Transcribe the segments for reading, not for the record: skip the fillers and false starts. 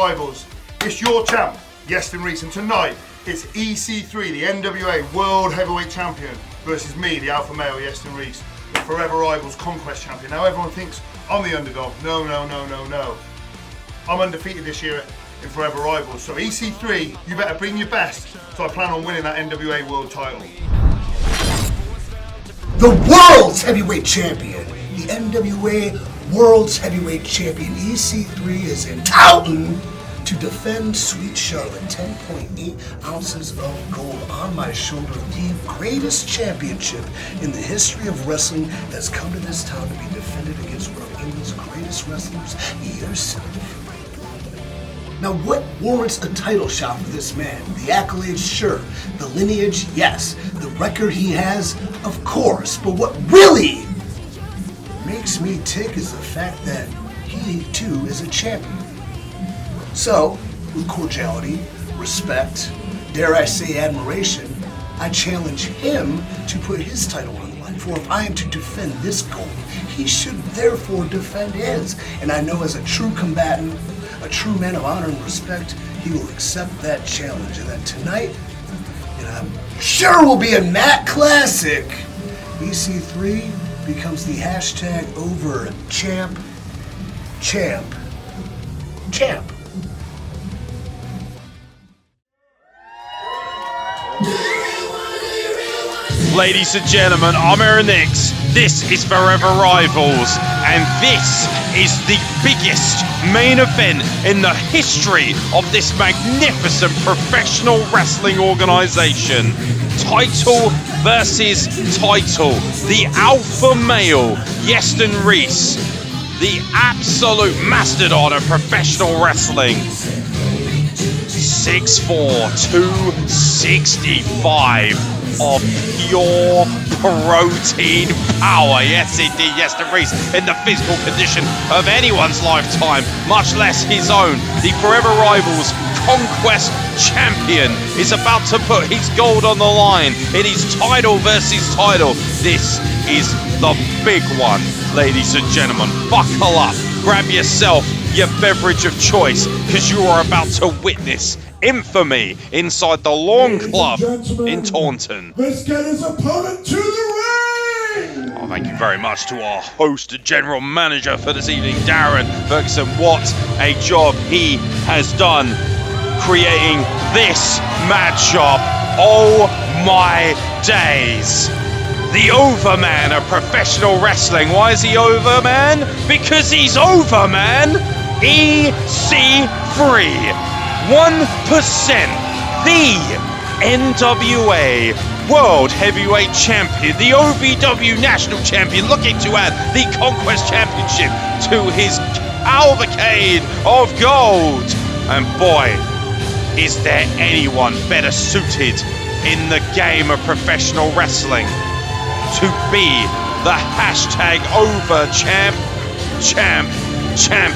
Rivals. It's your champ, Iestyn Rees, and tonight it's EC3, the NWA World Heavyweight Champion, versus me, the alpha male, Iestyn Rees, the Forever Rivals Conquest Champion. Now everyone thinks I'm the underdog. No. I'm undefeated this year in Forever Rivals. So EC3, you better bring your best. So I plan on winning that NWA World title. The World's Heavyweight Champion, the NWA World's Heavyweight Champion, EC3 is in Taunton to defend Sweet Charlotte. 10.8 ounces of gold on my shoulder. The greatest championship in the history of wrestling has come to this town to be defended against one of England's greatest wrestlers, Iestyn Rees. Now, what warrants a title shot for this man? The accolades, sure. The lineage, yes. The record he has, of course. But what really makes me tick is the fact that he, too, is a champion. So, with cordiality, respect, dare I say admiration, I challenge him to put his title on the line. For if I am to defend this gold, he should therefore defend his. And I know as a true combatant, a true man of honor and respect, he will accept that challenge. And then tonight, and I'm sure will be a Matt Classic, EC3 becomes the hashtag over champ. Ladies and gentlemen, I'm Aaron Nix. This is Forever Rivals, and this is the biggest main event in the history of this magnificent professional wrestling organization. Title versus title. The alpha male, Iestyn Rees, the absolute mastodon of professional wrestling. 6'4", 265 of pure protein power. Yes, indeed, Iestyn Rees in the physical condition of anyone's lifetime, much less his own. The Forever Rivals Conquest Champion is about to put his gold on the line. It is title versus title. This is the big one, ladies and gentlemen. Buckle up, grab yourself your beverage of choice, because you are about to witness infamy inside the Lawn Club in Taunton. Let's get his opponent to the ring! Oh, thank you very much to our host and general manager for this evening, Darren Ferguson. What a job he has done creating this matchup. Oh my days. The Overman of professional wrestling. Why is he Overman? Because he's Overman. EC3. 1%, the NWA World Heavyweight Champion, the OVW National Champion, looking to add the Conquest Championship to his cavalcade of gold. And boy, is there anyone better suited in the game of professional wrestling to be the hashtag over champ,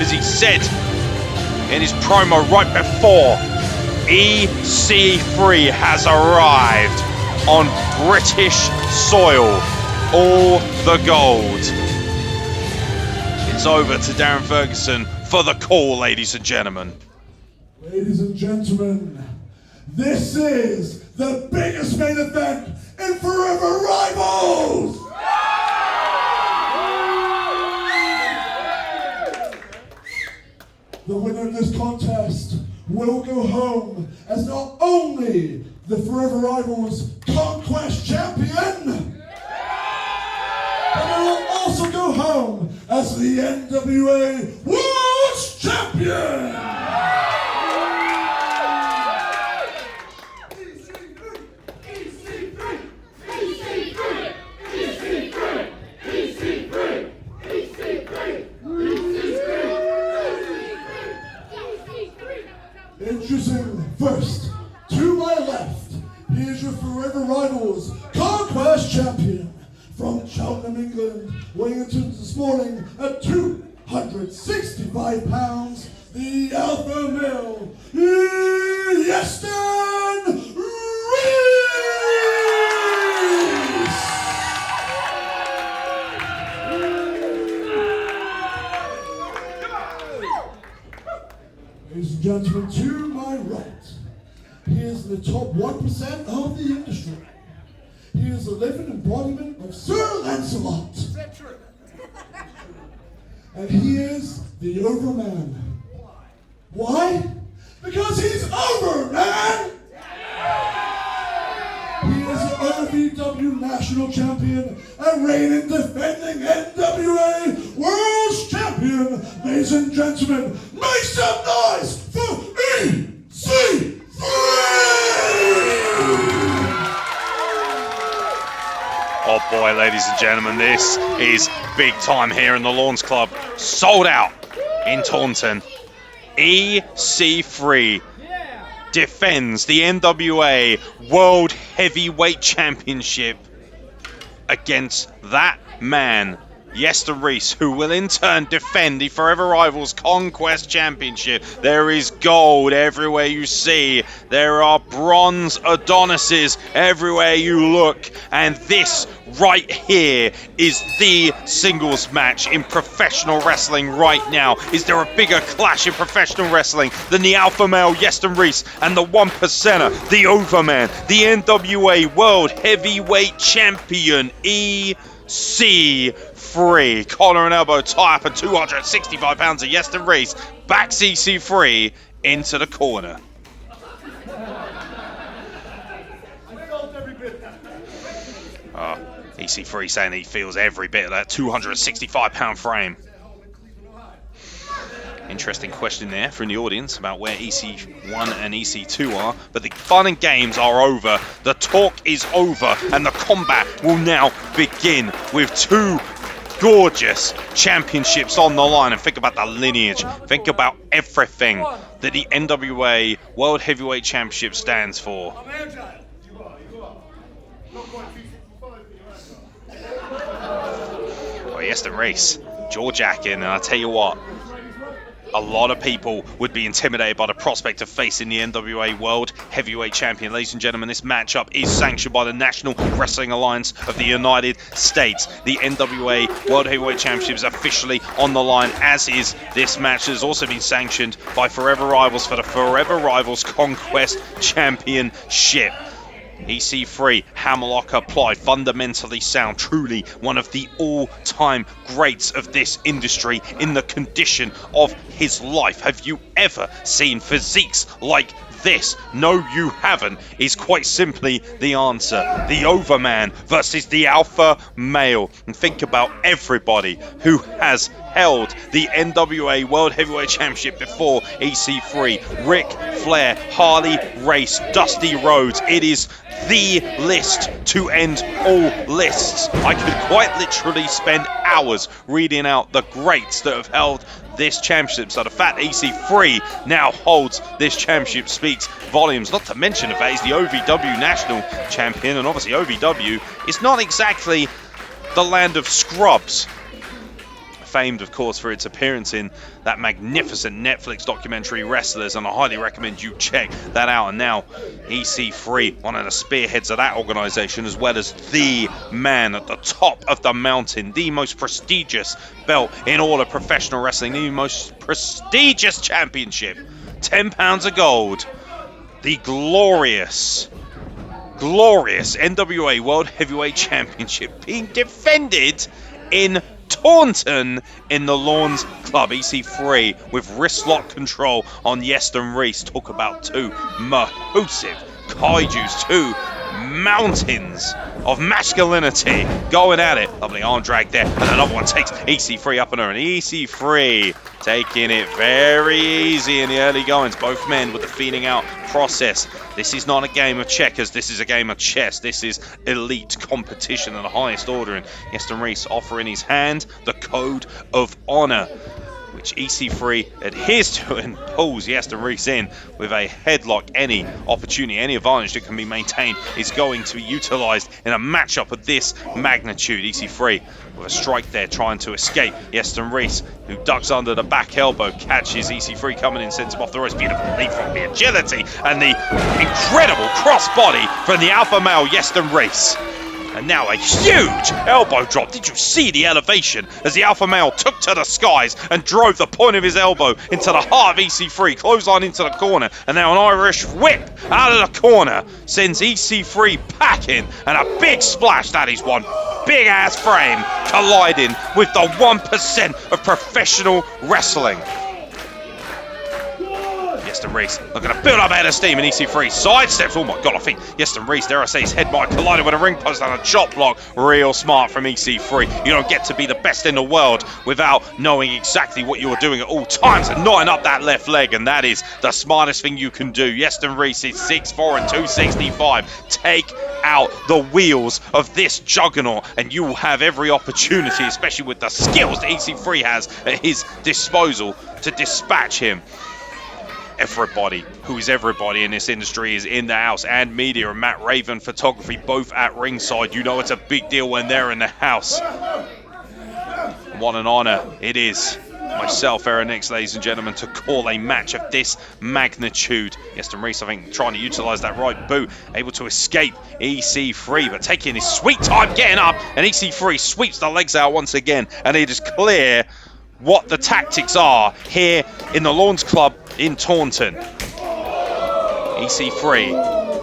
as he said in his promo right before. EC3 has arrived on British soil. All the gold. It's over to Darren Ferguson for the call, ladies and gentlemen. Ladies and gentlemen, this is the biggest main event in Forever Rivals! The winner of this contest will go home as not only the Forever Rivals Conquest Champion, but they will also go home as the NWA World Champion! Introducing first, to my left, here's your Forever Rivals Conquest Champion from Cheltenham, England, weighing in this morning at 265 pounds, the alpha male, Iestyn Rees! Ladies and and gentlemen, to my right, he is the top 1% of the industry. He is the living embodiment of Sir Lancelot. And he is the Overman. Why? Because he's over, man! He is the OVW National Champion and reigning defending NWA World Champion. Ladies and gentlemen, make some noise for EC3! Oh boy, ladies and gentlemen, this is big time here in the Lawns Club. Sold out in Taunton. EC3 defends the NWA World Heavyweight Championship against that man, Iestyn Rees, who will in turn defend the Forever Rivals Conquest Championship. There is gold everywhere you see. There are bronze Adonises everywhere you look. And this right here is the singles match in professional wrestling right now. Is there a bigger clash in professional wrestling than the alpha male Iestyn Rees and the one percenter, the Overman, the NWA World Heavyweight Champion, EC3? Collar and elbow tie up and 265 pounds of Iestyn Rees backs EC3 into the corner. EC3 saying he feels every bit of that 265-pound frame. Interesting question there from the audience about where EC1 and EC2 are, but the fun and games are over, the talk is over, and the combat will now begin with two gorgeous championships on the line. And think about the lineage, think about everything that the NWA World Heavyweight Championship stands for. Well, Iestyn Rees, jaw-jacking, and I tell you what, a lot of people would be intimidated by the prospect of facing the NWA World Heavyweight Champion. Ladies and gentlemen, this matchup is sanctioned by the National Wrestling Alliance of the United States. The NWA World Heavyweight Championship is officially on the line, as is this match. It has also been sanctioned by Forever Rivals for the Forever Rivals Conquest Championship. EC3, hammerlock applied, fundamentally sound, truly one of the all-time greats of this industry in the condition of his life. Have you ever seen physiques like this? No, you haven't, is quite simply the answer. The Overman versus the alpha male. And think about everybody who has held the NWA World Heavyweight Championship before EC3. Ric Flair, Harley Race, Dusty Rhodes. It is the list to end all lists. I could quite literally spend hours reading out the greats that have held this championship. So the fact EC3 now holds this championship speaks volumes. Not to mention the fact he's the OVW National Champion, and obviously OVW is not exactly the land of scrubs. Famed, of course, for its appearance in that magnificent Netflix documentary Wrestlers, and I highly recommend you check that out. And now EC3, one of the spearheads of that organization, as well as the man at the top of the mountain, the most prestigious belt in all of professional wrestling, the most prestigious championship, 10 pounds of gold, the glorious NWA World Heavyweight Championship being defended in Taunton in the Lawns Club. EC3 with wrist lock control on Iestyn Rees. Talk about two massive kaijus, two mountains of masculinity going at it. Lovely arm drag there, and another one takes EC3 up and over. And EC3 taking it very easy in the early goings. Both men with the feeding out process. This is not a game of checkers, this is a game of chess. This is elite competition at the highest order, and Iestyn Rees offering his hand the code of honor, which EC3 adheres to and pulls Iestyn Rees in with a headlock. Any opportunity, any advantage that can be maintained is going to be utilized in a matchup of this magnitude. EC3 with a strike there, trying to escape. Iestyn Rees, who ducks under the back elbow, catches EC3 coming in, sends him off the ropes. Beautiful leap from the agility and the incredible crossbody from the alpha male Iestyn Rees. And now a huge elbow drop. Did you see the elevation as the alpha male took to the skies and drove the point of his elbow into the heart of EC3, clothesline into the corner, and now an Irish whip out of the corner sends EC3 packing, and a big splash. That is one big ass frame colliding with the 1% of professional wrestling. Iestyn Rees looking to build up a head of steam, and EC3 sidesteps. Oh my god, I think Iestyn Rees, dare I say, his head might have collided with a ring post and a chop block. Real smart from EC3. You don't get to be the best in the world without knowing exactly what you're doing at all times and knotting up that left leg, and that is the smartest thing you can do. Iestyn Rees is 6'4" and 265. Take out the wheels of this juggernaut and you will have every opportunity, especially with the skills that EC3 has at his disposal, to dispatch him. Everybody who is everybody in this industry is in the house, and media, and Matt Raven Photography both at ringside. You know it's a big deal when they're in the house. What an honor it is. Myself, Aaron Nix, ladies and gentlemen, to call a match of this magnitude. Iestyn Rees, I think, trying to utilize that right boot, able to escape EC3, but taking his sweet time getting up, and EC3 sweeps the legs out once again, and it is clear what the tactics are here in the Lawns Club in Taunton. EC3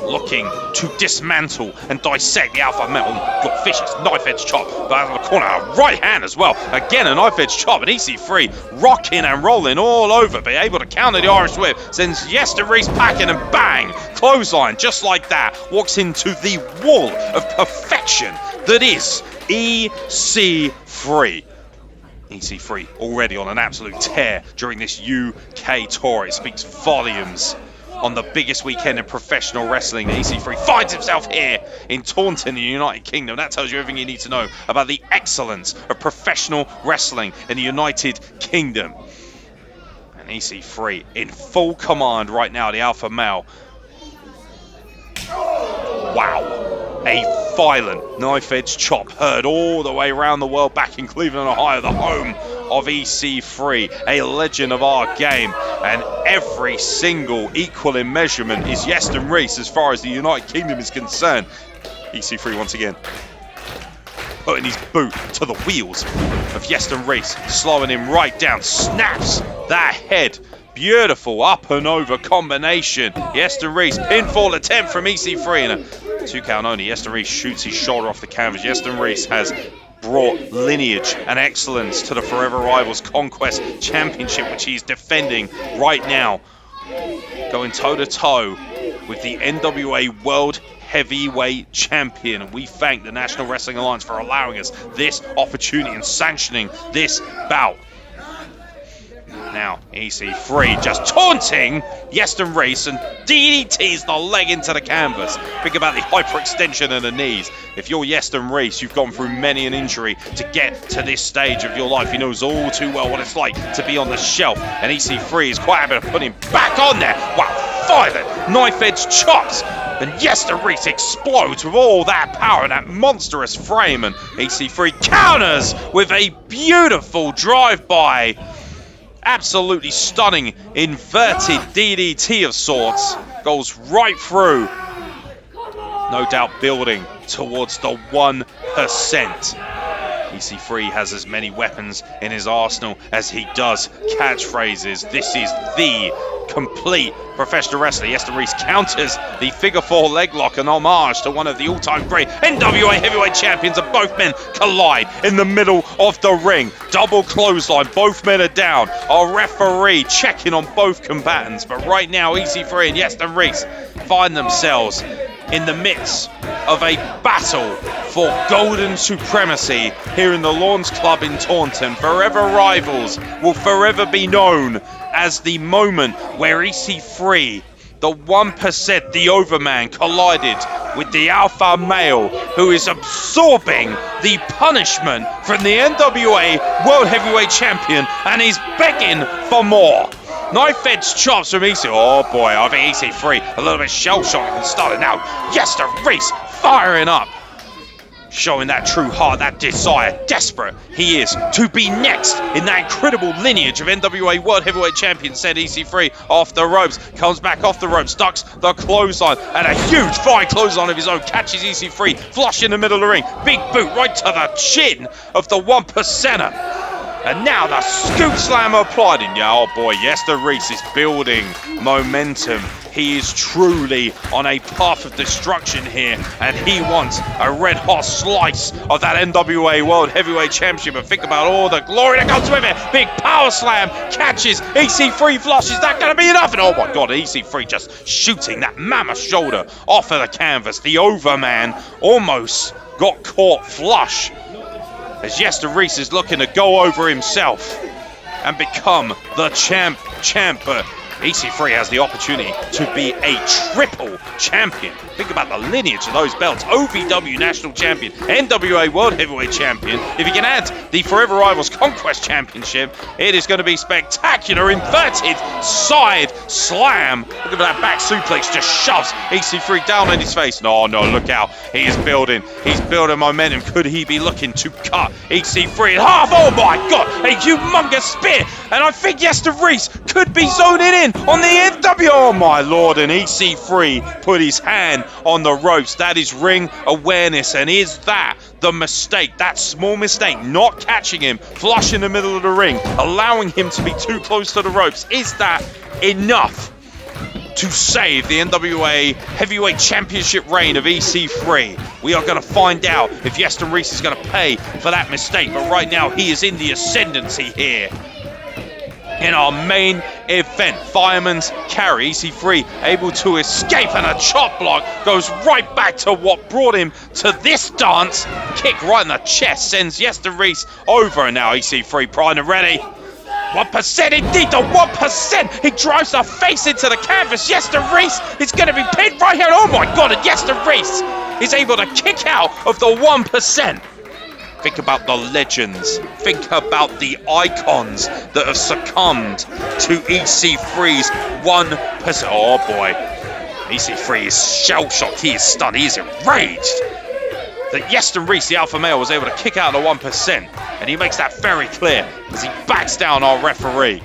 looking to dismantle and dissect the alpha male. Got vicious knife edge chop, but out of the corner, a right hand as well. Again, a knife edge chop, and EC3 rocking and rolling all over, but able to counter the Irish whip. Sends Iestyn Rees packing, and bang, clothesline just like that. Walks into the wall of perfection that is EC3. EC3 already on an absolute tear during this UK tour. It speaks volumes on the biggest weekend in professional wrestling. EC3 finds himself here in Taunton, in the United Kingdom. That tells you everything you need to know about the excellence of professional wrestling in the United Kingdom. And EC3 in full command right now, the alpha male. Wow. A violent knife-edge chop heard all the way around the world, back in Cleveland, Ohio, the home of EC3, a legend of our game, and every single equal in measurement is Iestyn Rees as far as the United Kingdom is concerned. EC3 once again putting his boot to the wheels of Iestyn Rees, slowing him right down, snaps that head. Beautiful up and over combination. Iestyn Rees, pinfall attempt from EC3, and a 2 count only. Iestyn Rees shoots his shoulder off the canvas. Iestyn Rees has brought lineage and excellence to the Forever Rivals Conquest Championship, which he's defending right now. Going toe-to-toe with the NWA World Heavyweight Champion. And we thank the National Wrestling Alliance for allowing us this opportunity and sanctioning this bout. Now, EC3 just taunting Iestyn Rees and DDTs the leg into the canvas. Think about the hyperextension of the knees. If you're Iestyn Rees, you've gone through many an injury to get to this stage of your life. He knows all too well what it's like to be on the shelf. And EC3 is quite happy to put him back on there. Wow, violent knife-edge chops. And Iestyn Rees explodes with all that power and that monstrous frame. And EC3 counters with a beautiful drive-by. Absolutely stunning inverted DDT of sorts. Goes right through. No doubt building towards the 1%. EC3 has as many weapons in his arsenal as he does catchphrases. This is the complete professional wrestler. Iestyn Rees counters the figure 4 leg lock, an homage to one of the all-time great NWA heavyweight champions, and both men collide in the middle of the ring. Double clothesline, both men are down. A referee checking on both combatants, but right now EC3 and Iestyn Rees find themselves in the midst of a battle for golden supremacy here in the Lawns Club in Taunton. Forever Rivals will forever be known as the moment where EC3, the 1%, the Overman, collided with the alpha male who is absorbing the punishment from the NWA World Heavyweight Champion and is begging for more. Knife edge chops from EC. Oh boy, I think EC3 a little bit shell shocked and started now. Iestyn Rees firing up. showing that true heart, that desire, desperate he is to be next in that incredible lineage of NWA World Heavyweight Champion. Said EC3 off the ropes, comes back off the ropes, ducks the clothesline, and a huge flying clothesline of his own, catches EC3 flush in the middle of the ring, big boot right to the chin of the 1%er. And now the scoop slam applied, and oh boy, Iestyn Rees is building momentum. He is truly on a path of destruction here, and he wants a red hot slice of that NWA World Heavyweight Championship. But think about all the glory that comes with it. Big power slam, catches, EC3 flush. Is that going to be enough? And oh my God, EC3 just shooting that mammoth shoulder off of the canvas. The Overman almost got caught flush, as Iestyn Rees is looking to go over himself and become the champ. But EC3 has the opportunity to be a triple champion. Think about the lineage of those belts. OVW National Champion, NWA World Heavyweight Champion. If you can add the Forever Rivals Conquest Championship, it is going to be spectacular. Inverted side slam. Look at that back suplex, just shoves EC3 down on his face. No, look out. He is building. He's building momentum. Could he be looking to cut EC3 in half? Oh my God, a humongous spear. And I think Iestyn Rees could be zoning in on the NWA. Oh my Lord, and EC3 put his hand on the ropes. That is ring awareness. And is that the mistake, that small mistake, not catching him flush in the middle of the ring, allowing him to be too close to the ropes, is that enough to save the NWA Heavyweight Championship reign of EC3? We are going to find out if Iestyn Rees is going to pay for that mistake. But right now he is in the ascendancy here in our main event. Fireman's carry, EC3 able to escape, and a chop block goes right back to what brought him to this dance. Kick right in the chest sends Iestyn Rees over, and now EC3 primed and ready. 1% indeed, the 1%! He drives the face into the canvas. Iestyn Rees is going to be pinned right here. Oh my God, and Iestyn Rees is able to kick out of the 1%. Think about the legends. Think about the icons that have succumbed to EC3's 1%. Oh boy. EC3 is shell-shocked. He is stunned. He is enraged that Iestyn Rees, the alpha male, was able to kick out the 1%. And he makes that very clear as he backs down our referee.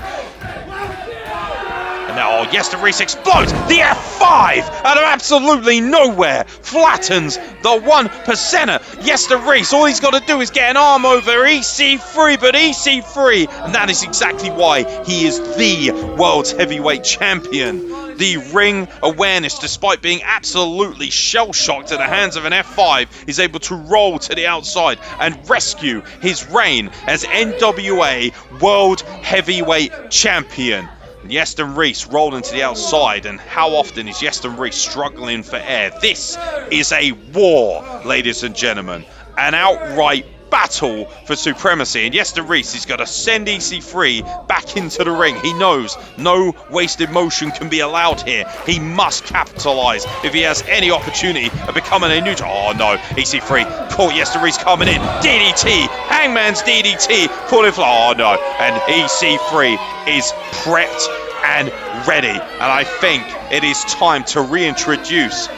And now Iestyn Rees explodes. The F5 out of absolutely nowhere flattens the 1%er. Iestyn Rees, all he's got to do is get an arm over EC3, but EC3, and that is exactly why he is the world's heavyweight champion. The ring awareness, despite being absolutely shell-shocked at the hands of an F5, is able to roll to the outside and rescue his reign as NWA World Heavyweight Champion. Iestyn Rees rolling to the outside, and how often is Iestyn Rees struggling for air? This is a war, ladies and gentlemen, an outright battle for supremacy, and Iestyn Rees is going to send EC3 back into the ring. He knows no wasted motion can be allowed here. He must capitalize if he has any opportunity of becoming a neutral. Oh no, EC3 caught Iestyn Rees coming in. DDT, Hangman's DDT, calling for, oh no, and EC3 is prepped and ready, and I think it is time to reintroduce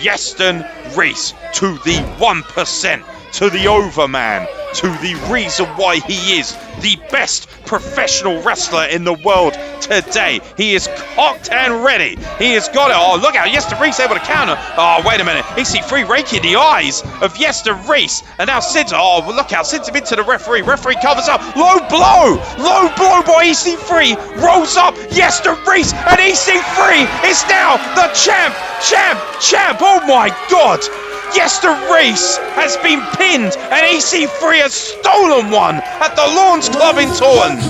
Iestyn Rees to the 1%. To the Overman, to the reason why he is the best professional wrestler in the world today. He is cocked and ready. He has got it. Oh, look out. Iestyn Rees able to counter. Oh, wait a minute. EC3 raking the eyes of Iestyn Rees. And now sends, oh, look out. Sends him into the referee. Referee covers up. Low blow. Low blow by EC3. Rolls up Iestyn Rees. And EC3 is now the champ. Oh, my God. Iestyn Rees has been pinned, and EC3 has stolen one at the Lawns Club in Taunton.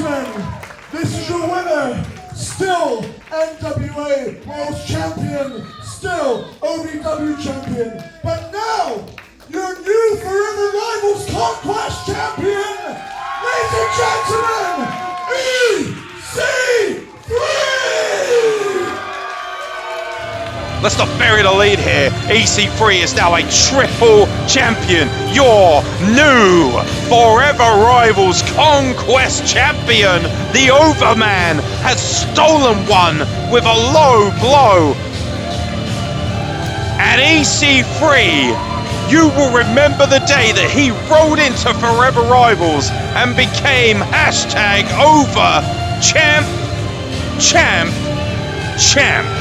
This is your winner, still NWA World Champion, still OVW Champion, but now your new Forever Rivals Conquest Champion, ladies and gentlemen, EC3! Let's not bury the lead here. EC3 is now a triple champion. Your new Forever Rivals Conquest Champion. The Overman has stolen one with a low blow. And EC3, you will remember the day that he rolled into Forever Rivals and became #over champ, champ, champ.